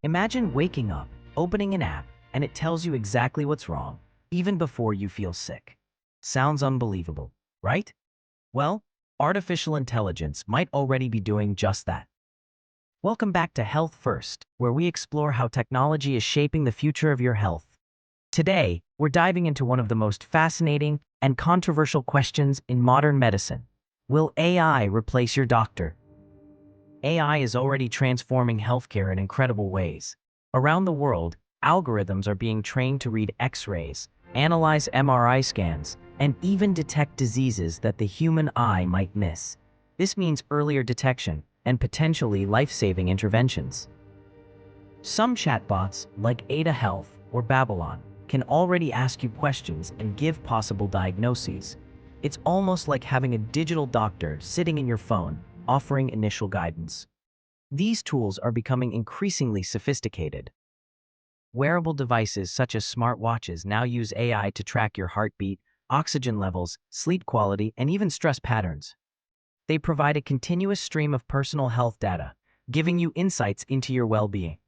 Imagine waking up, opening an app, and it tells you exactly what's wrong, even before you feel sick. Sounds unbelievable, right? Well, artificial intelligence might already be doing just that. Welcome back to Health First, where we explore how technology is shaping the future of your health. Today, we're diving into one of the most fascinating and controversial questions in modern medicine. Will AI replace your doctor? AI is already transforming healthcare in incredible ways. Around the world, algorithms are being trained to read X-rays, analyze MRI scans, and even detect diseases that the human eye might miss. This means earlier detection and potentially life-saving interventions. Some chatbots, like Ada Health or Babylon, can already ask you questions and give possible diagnoses. It's almost like having a digital doctor sitting in your phone, offering initial guidance. These tools are becoming increasingly sophisticated. Wearable devices such as smartwatches now use AI to track your heartbeat, oxygen levels, sleep quality, and even stress patterns. They provide a continuous stream of personal health data, giving you insights into your well-being.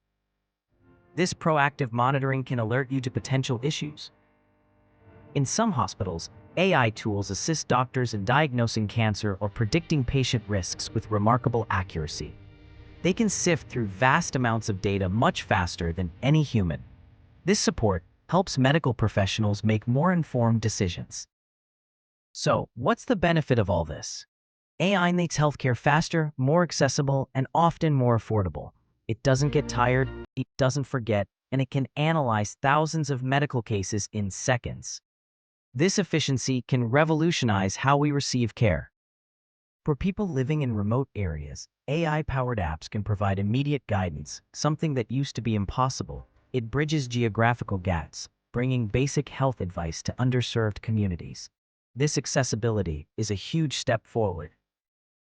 This proactive monitoring can alert you to potential issues. In some hospitals, AI tools assist doctors in diagnosing cancer or predicting patient risks with remarkable accuracy. They can sift through vast amounts of data much faster than any human. This support helps medical professionals make more informed decisions. So, what's the benefit of all this? AI makes healthcare faster, more accessible, and often more affordable. It doesn't get tired, it doesn't forget, and it can analyze thousands of medical cases in seconds. This efficiency can revolutionize how we receive care. For people living in remote areas, AI-powered apps can provide immediate guidance, something that used to be impossible. It bridges geographical gaps, bringing basic health advice to underserved communities. This accessibility is a huge step forward.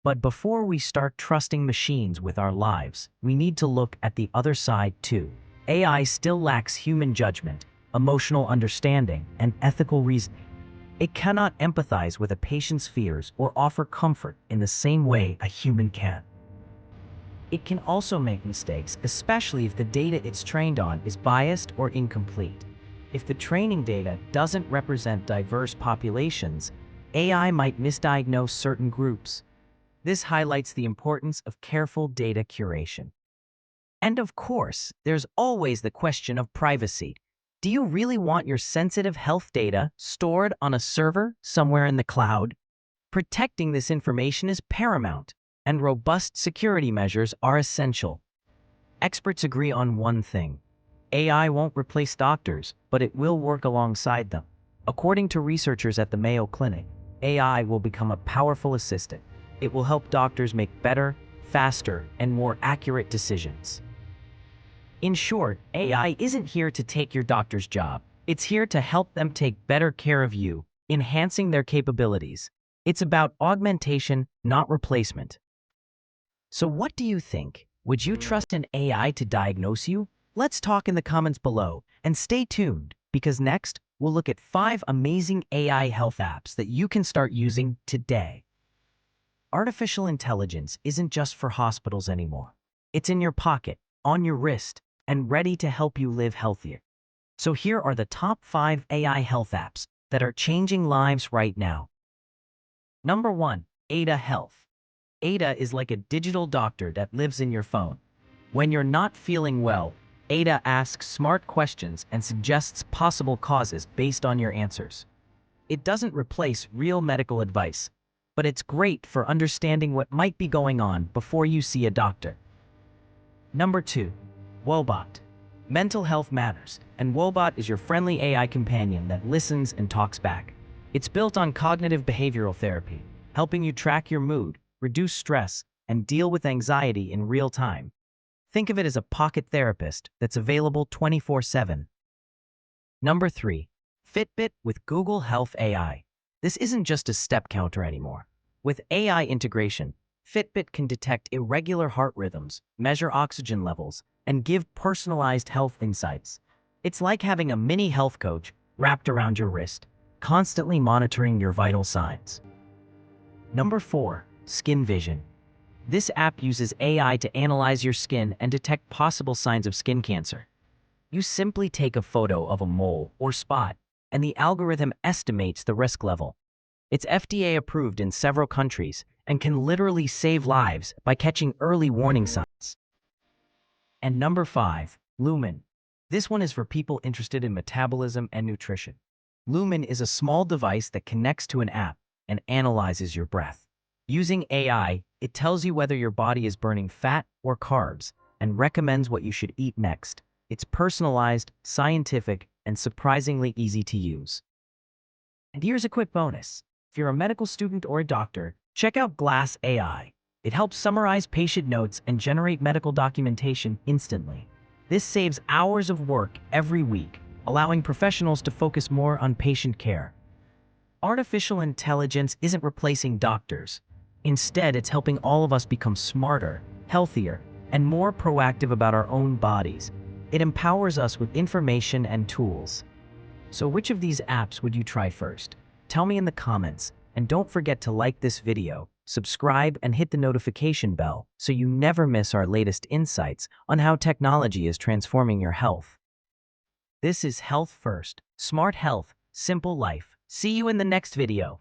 But before we start trusting machines with our lives, we need to look at the other side too. AI still lacks human judgment, emotional understanding, and ethical reasoning. It cannot empathize with a patient's fears or offer comfort in the same way a human can. It can also make mistakes, especially if the data it's trained on is biased or incomplete. If the training data doesn't represent diverse populations, AI might misdiagnose certain groups. This highlights the importance of careful data curation. And of course, there's always the question of privacy. Do you really want your sensitive health data stored on a server somewhere in the cloud? Protecting this information is paramount, and robust security measures are essential. Experts agree on one thing. AI won't replace doctors, but it will work alongside them. According to researchers at the Mayo Clinic, AI will become a powerful assistant. It will help doctors make better, faster, and more accurate decisions. In short, AI isn't here to take your doctor's job. It's here to help them take better care of you, enhancing their capabilities. It's about augmentation, not replacement. So what do you think? Would you trust an AI to diagnose you? Let's talk in the comments below, and stay tuned, because next, we'll look at 5 amazing AI health apps that you can start using today. Artificial intelligence isn't just for hospitals anymore. It's in your pocket, on your wrist, and ready to help you live healthier. So here are the top 5 AI health apps that are changing lives right now. Number 1, Ada Health. Ada is like a digital doctor that lives in your phone. When you're not feeling well, Ada asks smart questions and suggests possible causes based on your answers. It doesn't replace real medical advice, but it's great for understanding what might be going on before you see a doctor. Number 2, Wobot. Mental health matters, and Wobot is your friendly AI companion that listens and talks back. It's built on cognitive behavioral therapy, helping you track your mood, reduce stress, and deal with anxiety in real time. Think of it as a pocket therapist that's available 24/7. Number 3, Fitbit with Google Health AI. This isn't just a step counter anymore. With AI integration, Fitbit can detect irregular heart rhythms, measure oxygen levels, and give personalized health insights. It's like having a mini health coach wrapped around your wrist, constantly monitoring your vital signs. Number 4, Skin Vision. This app uses AI to analyze your skin and detect possible signs of skin cancer. You simply take a photo of a mole or spot, and the algorithm estimates the risk level. It's FDA approved in several countries and can literally save lives by catching early warning signs. And number 5, Lumen. This one is for people interested in metabolism and nutrition. Lumen is a small device that connects to an app and analyzes your breath. Using AI, it tells you whether your body is burning fat or carbs and recommends what you should eat next. It's personalized, scientific, and surprisingly easy to use. And here's a quick bonus. If you're a medical student or a doctor, check out Glass AI. It helps summarize patient notes and generate medical documentation instantly. This saves hours of work every week, allowing professionals to focus more on patient care. Artificial intelligence isn't replacing doctors. Instead, it's helping all of us become smarter, healthier, and more proactive about our own bodies. It empowers us with information and tools. So which of these apps would you try first? Tell me in the comments, and don't forget to like this video, subscribe, and hit the notification bell so you never miss our latest insights on how technology is transforming your health. This is Health First, Smart Health, Simple Life. See you in the next video.